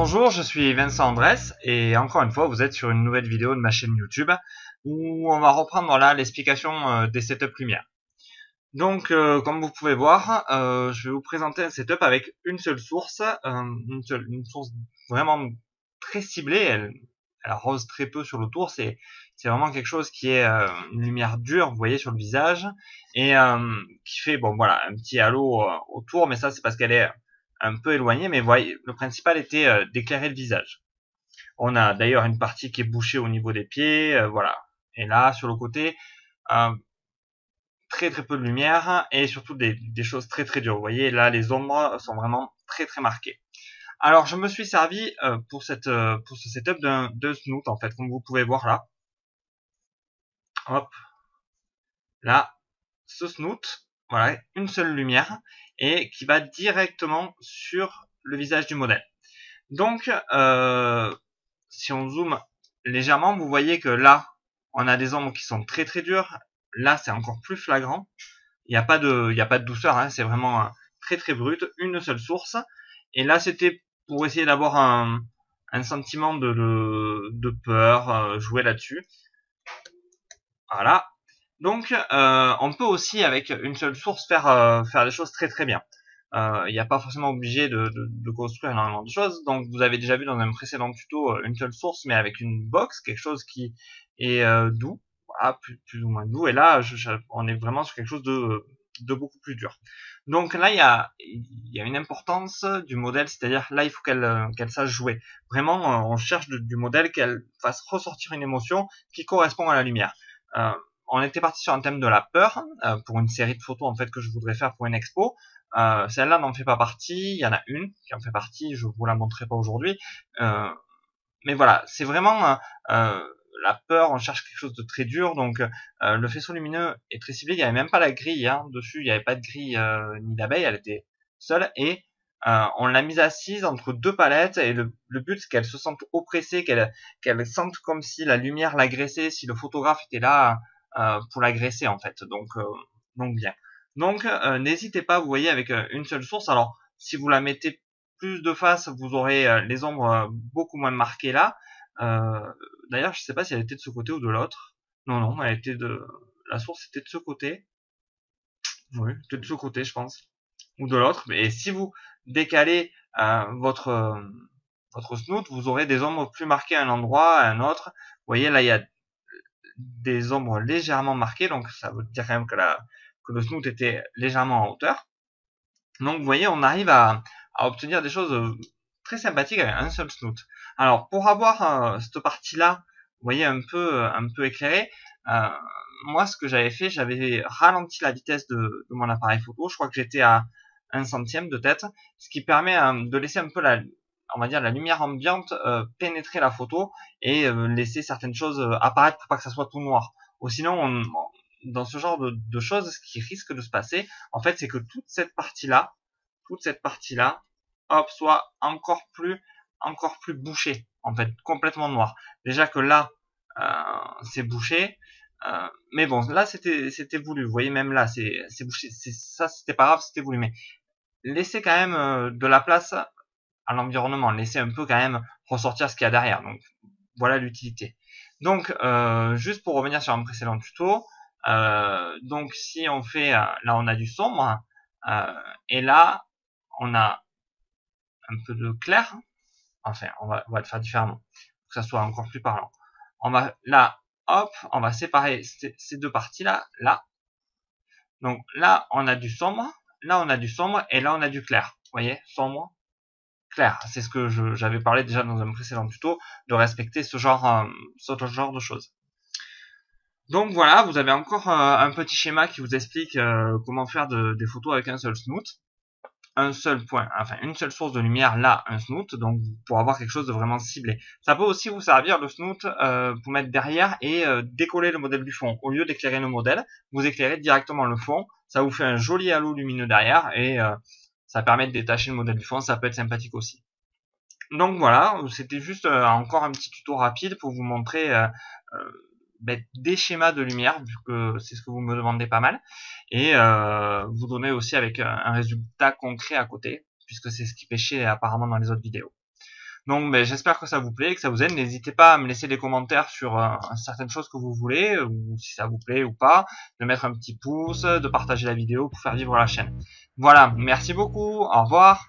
Bonjour, je suis Vincent Andrès et encore une fois vous êtes sur une nouvelle vidéo de ma chaîne YouTube où on va reprendre là l'explication des setups lumière. Donc comme vous pouvez voir, je vais vous présenter un setup avec une seule source, une source vraiment très ciblée, elle arrose très peu sur le tour, c'est vraiment quelque chose qui est une lumière dure, vous voyez sur le visage, et qui fait bon voilà un petit halo autour, mais ça c'est parce qu'elle est un peu éloignée, mais vous voyez, le principal était d'éclairer le visage. On a d'ailleurs une partie qui est bouchée au niveau des pieds, voilà. Et là, sur le côté, très peu de lumière et surtout des choses très dures. Vous voyez, là, les ombres sont vraiment très marquées. Alors, je me suis servi pour ce setup d'un snoot, en fait, comme vous pouvez voir là. Hop, là, ce snoot, voilà, une seule lumière et qui va directement sur le visage du modèle. Donc, si on zoome légèrement, vous voyez que là, on a des ombres qui sont très dures. Là, c'est encore plus flagrant. Il n'y a pas de douceur, hein, c'est vraiment très brut, une seule source. Et là, c'était pour essayer d'avoir un sentiment de peur, jouer là-dessus. Voilà. Donc, on peut aussi, avec une seule source, faire des choses très bien. Il n'y a pas forcément obligé de construire énormément de choses. Donc, vous avez déjà vu dans un précédent tuto une seule source, mais avec une box, quelque chose qui est doux, voilà, plus ou moins doux. Et là, on est vraiment sur quelque chose de beaucoup plus dur. Donc là, il y a une importance du modèle, c'est-à-dire là, il faut qu'elle sache jouer. Vraiment, on cherche du modèle qu'elle fasse ressortir une émotion qui correspond à la lumière. On était parti sur un thème de la peur pour une série de photos en fait que je voudrais faire pour une expo. Celle-là n'en fait pas partie. Il y en a une qui en fait partie. Je vous la montrerai pas aujourd'hui. Mais voilà, c'est vraiment la peur. On cherche quelque chose de très dur. Donc le faisceau lumineux est très ciblé. Il n'y avait même pas la grille dessus. Il n'y avait pas de grille ni d'abeille. Elle était seule et on l'a mise assise entre deux palettes et le but c'est qu'elle se sente oppressée, qu'elle sente comme si la lumière l'agressait, si le photographe était là pour l'agresser en fait. Donc bien. Donc n'hésitez pas, vous voyez, avec une seule source. Alors si vous la mettez plus de face, vous aurez les ombres beaucoup moins marquées là. D'ailleurs, je sais pas si elle était de ce côté ou de l'autre. Non, elle était la source était de ce côté. Oui, c'était de ce côté, je pense, ou de l'autre. Et si vous décalez votre snoot, vous aurez des ombres plus marquées à un endroit, à un autre. Vous voyez, là, il y a des ombres légèrement marquées, donc ça veut dire quand même que le snoot était légèrement en hauteur. Donc, vous voyez, on arrive à obtenir des choses très sympathiques avec un seul snoot. Alors, pour avoir cette partie-là, vous voyez, un peu éclairée, moi, ce que j'avais fait, j'avais ralenti la vitesse de mon appareil photo. Je crois que j'étais à 1/100 de tête, ce qui permet de laisser un peu on va dire la lumière ambiante pénétrer la photo et laisser certaines choses apparaître pour pas que ça soit tout noir. Ou sinon, dans ce genre de choses, ce qui risque de se passer, en fait, c'est que toute cette partie-là, hop, soit encore plus bouchée, en fait, complètement noire. Déjà que là, c'est bouché. Mais bon, là c'était voulu. Vous voyez, même là c'est bouché. Ça c'était pas grave, c'était voulu. Mais laissez quand même de la place à l'environnement. Laissez un peu quand même ressortir ce qu'il y a derrière. Donc voilà l'utilité. Donc juste pour revenir sur un précédent tuto. Donc si on fait là on a du sombre et là on a un peu de clair. Enfin on va le faire différemment pour que ça soit encore plus parlant. On va là. Hop, on va séparer ces deux parties-là, là. Donc là, on a du sombre, là, on a du sombre, et là, on a du clair. Vous voyez, sombre, clair. C'est ce que j'avais parlé déjà dans un précédent tuto, de respecter ce genre de choses. Donc voilà, vous avez encore un petit schéma qui vous explique comment faire des photos avec un seul snoot. Un seul point, enfin une seule source de lumière, là un snoot, donc pour avoir quelque chose de vraiment ciblé. Ça peut aussi vous servir le snoot pour mettre derrière et décoller le modèle du fond. Au lieu d'éclairer le modèle, vous éclairez directement le fond, ça vous fait un joli halo lumineux derrière et ça permet de détacher le modèle du fond, ça peut être sympathique aussi. Donc voilà, c'était juste encore un petit tuto rapide pour vous montrer des schémas de lumière, vu que c'est ce que vous me demandez pas mal, et vous donner aussi avec un résultat concret à côté, puisque c'est ce qui pêchait apparemment dans les autres vidéos. Donc ben, j'espère que ça vous plaît, que ça vous aide. N'hésitez pas à me laisser des commentaires sur certaines choses que vous voulez, ou si ça vous plaît ou pas, de mettre un petit pouce, de partager la vidéo pour faire vivre la chaîne. Voilà, merci beaucoup, au revoir.